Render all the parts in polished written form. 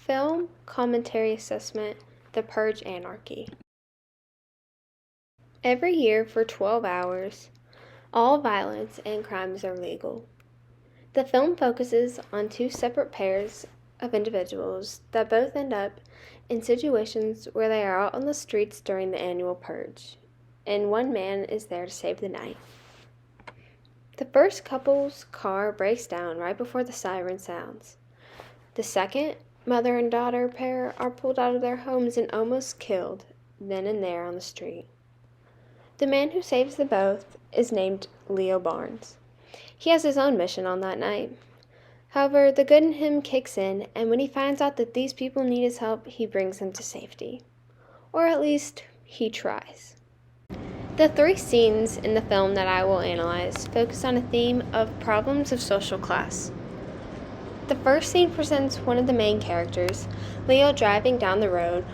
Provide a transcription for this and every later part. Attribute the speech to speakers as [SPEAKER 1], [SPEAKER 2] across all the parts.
[SPEAKER 1] Film Commentary Assessment, The Purge Anarchy. Every year for 12 hours, all violence and crimes are legal. The film focuses on two separate pairs of individuals that both end up in situations where they are out on the streets during the annual purge, and one man is there to save the night. The first couple's car breaks down right before the siren sounds. The second, mother and daughter pair, are pulled out of their homes and almost killed then and there on the street. The man who saves them both is named Leo Barnes. He has his own mission on that night. However, the good in him kicks in, and when he finds out that these people need his help, he brings them to safety. Or at least, he tries. The three scenes in the film that I will analyze focus on a theme of problems of social class. The first scene presents one of the main characters, Leo, driving down the road,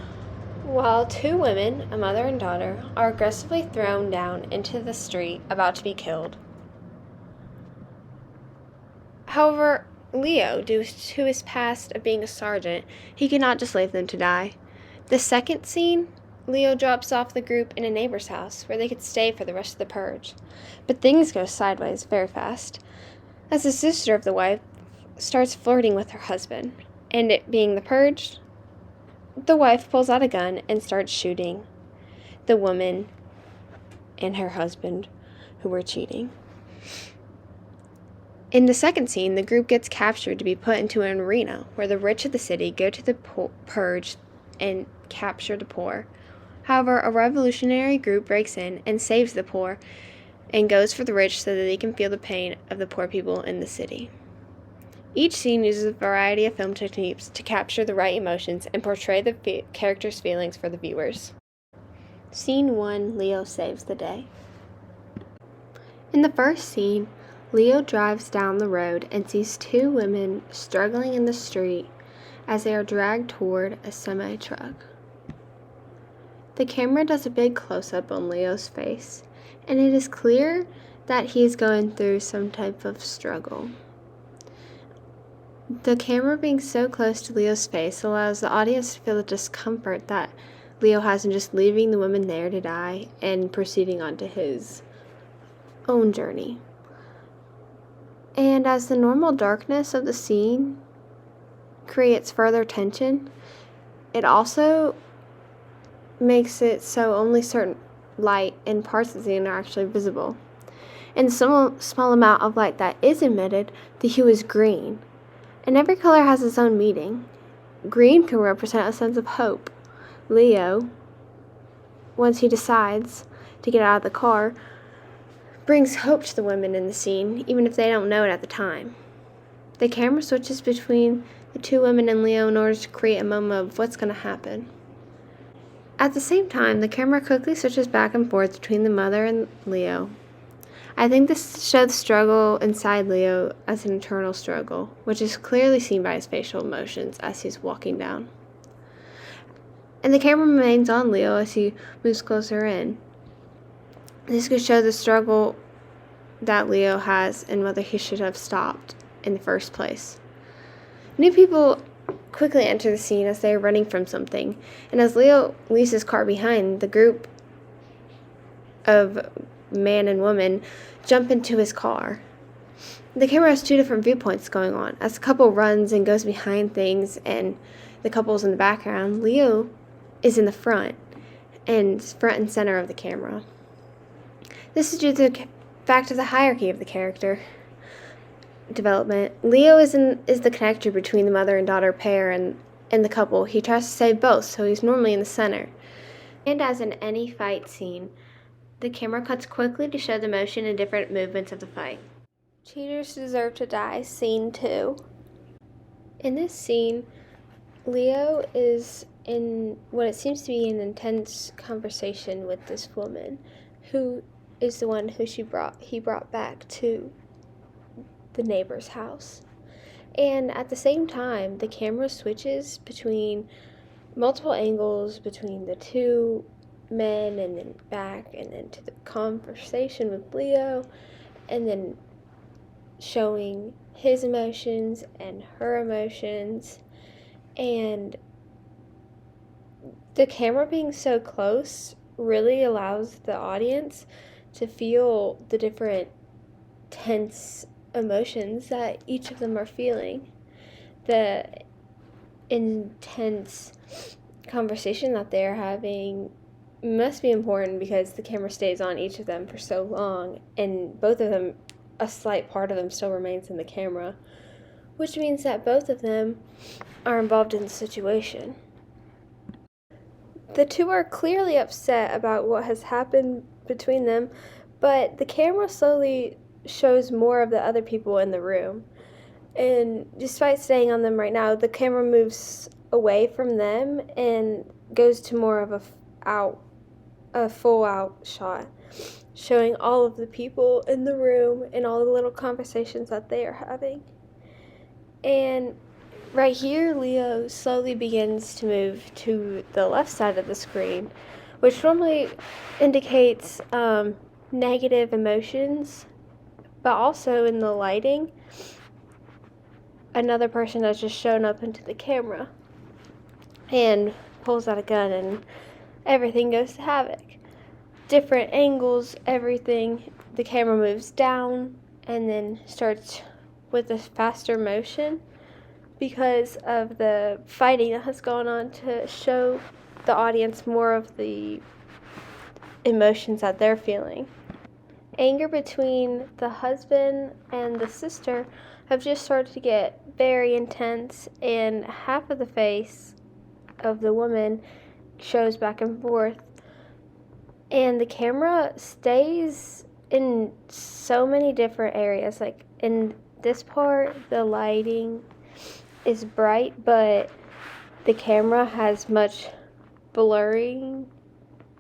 [SPEAKER 1] while two women, a mother and daughter, are aggressively thrown down into the street, about to be killed. However, Leo, due to his past of being a sergeant, he cannot just leave them to die. The second scene, Leo drops off the group in a neighbor's house where they could stay for the rest of the purge. But things go sideways very fast, as the sister of the wife starts flirting with her husband, and it being the purge, the wife pulls out a gun and starts shooting the woman and her husband who were cheating. In the second scene, the group gets captured to be put into an arena where the rich of the city go to the purge and capture the poor. However, a revolutionary group breaks in and saves the poor and goes for the rich so that they can feel the pain of the poor people in the city. Each scene uses a variety of film techniques to capture the right emotions and portray the characters' feelings for the viewers. Scene 1, Leo saves the day. In the first scene, Leo drives down the road and sees two women struggling in the street as they are dragged toward a semi-truck. The camera does a big close-up on Leo's face, and it is clear that he is going through some type of struggle. The camera being so close to Leo's face allows the audience to feel the discomfort that Leo has in just leaving the women there to die and proceeding on to his own journey. And as the normal darkness of the scene creates further tension, it also makes it so only certain light and parts of the scene are actually visible. In the small amount of light that is emitted, the hue is green. And every color has its own meaning. Green can represent a sense of hope. Leo, once he decides to get out of the car, brings hope to the women in the scene, even if they don't know it at the time. The camera switches between the two women and Leo in order to create a moment of what's going to happen. At the same time, the camera quickly switches back and forth between the mother and Leo. I think this shows the struggle inside Leo as an internal struggle, which is clearly seen by his facial emotions as he's walking down. And the camera remains on Leo as he moves closer in. This could show the struggle that Leo has and whether he should have stopped in the first place. New people quickly enter the scene as they are running from something, and as Leo leaves his car behind, the group of man and woman jump into his car. The camera has two different viewpoints going on. As the couple runs and goes behind things and the couple's in the background, Leo is in the front and center of the camera. This is due to the fact of the hierarchy of the character development. Leo is the connector between the mother and daughter pair and the couple. He tries to save both, so he's normally in the center. And as in any fight scene, the camera cuts quickly to show the motion and different movements of the fight. Cheaters deserve to die, scene 2. In this scene, Leo is in what it seems to be an intense conversation with this woman, who is the one who he brought back to the neighbor's house. And at the same time, the camera switches between multiple angles between the two men and then back and then to the conversation with Leo and then showing his emotions and her emotions And the camera being so close really allows the audience to feel the different tense emotions that each of them are feeling. The intense conversation that they're having must be important because the camera stays on each of them for so long, and both of them, a slight part of them still remains in the camera, which means that both of them are involved in the situation. The two are clearly upset about what has happened between them, but the camera slowly shows more of the other people in the room. And despite staying on them right now, the camera moves away from them and goes to more of a full out shot, showing all of the people in the room and all the little conversations that they are having. And right here, Leo slowly begins to move to the left side of the screen, which normally indicates negative emotions, but also in the lighting, another person has just shown up into the camera and pulls out a gun, and everything goes to havoc. Different angles, everything. The camera moves down and then starts with a faster motion because of the fighting that has gone on, to show the audience more of the emotions that they're feeling. Anger between the husband and the sister have just started to get very intense, and half of the face of the woman shows back and forth, and the camera stays in so many different areas. Like in this part, the lighting is bright, but the camera has much blurring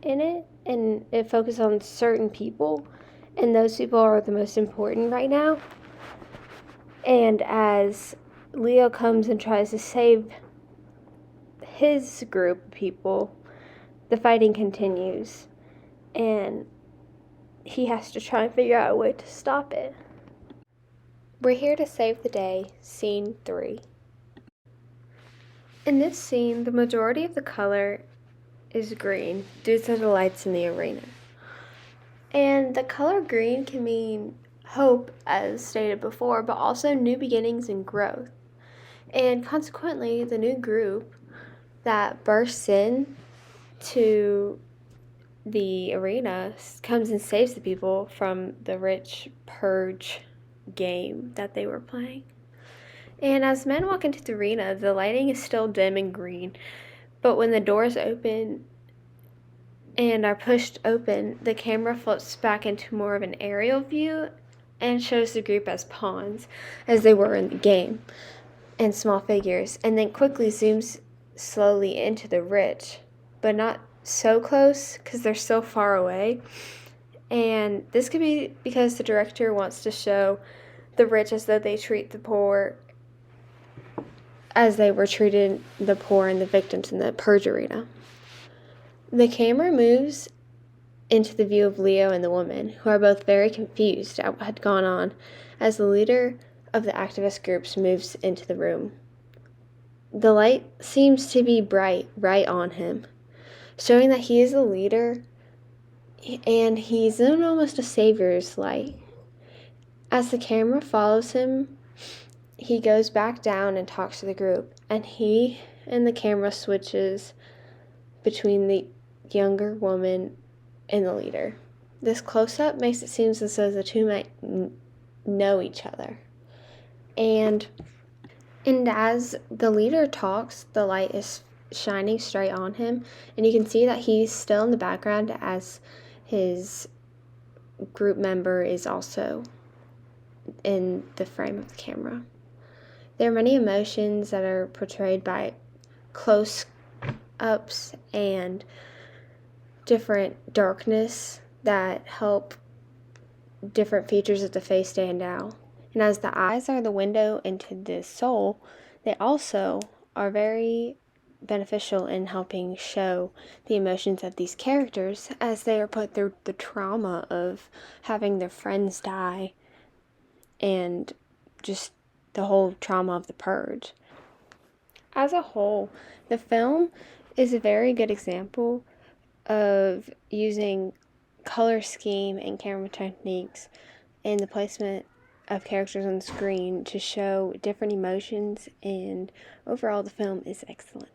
[SPEAKER 1] in it, and it focuses on certain people, and those people are the most important right now. And as Leo comes and tries to save his group of people, the fighting continues, and he has to try and figure out a way to stop it. We're here to save the day, scene 3. In this scene, the majority of the color is green due to the lights in the arena. And the color green can mean hope, as stated before, but also new beginnings and growth. And consequently, the new group that bursts in to the arena comes and saves the people from the rich Purge game that they were playing. And as men walk into the arena, the lighting is still dim and green, but when the doors open and are pushed open, the camera flips back into more of an aerial view and shows the group as pawns, as they were in the game, and small figures, and then quickly zooms slowly into the rich, but not so close because they're so far away. And this could be because the director wants to show the rich as though they treat the poor as they were treated, the poor and the victims in the Purge arena. The camera moves into the view of Leo and the woman, who are both very confused at what had gone on, as the leader of the activist groups moves into the room. The light seems to be bright right on him, showing that he is a leader, and he's in almost a savior's light. As the camera follows him, he goes back down and talks to the group, and he and the camera switches between the younger woman and the leader. This close-up makes it seem as though the two might know each other. And as the leader talks, the light is shining straight on him, and you can see that he's still in the background as his group member is also in the frame of the camera. There are many emotions that are portrayed by close-ups and different darkness that help different features of the face stand out. And as the eyes are the window into the soul, they also are very beneficial in helping show the emotions of these characters as they are put through the trauma of having their friends die and just the whole trauma of the Purge. As a whole, the film is a very good example of using color scheme and camera techniques and the placement of characters on the screen to show different emotions, and overall the film is excellent.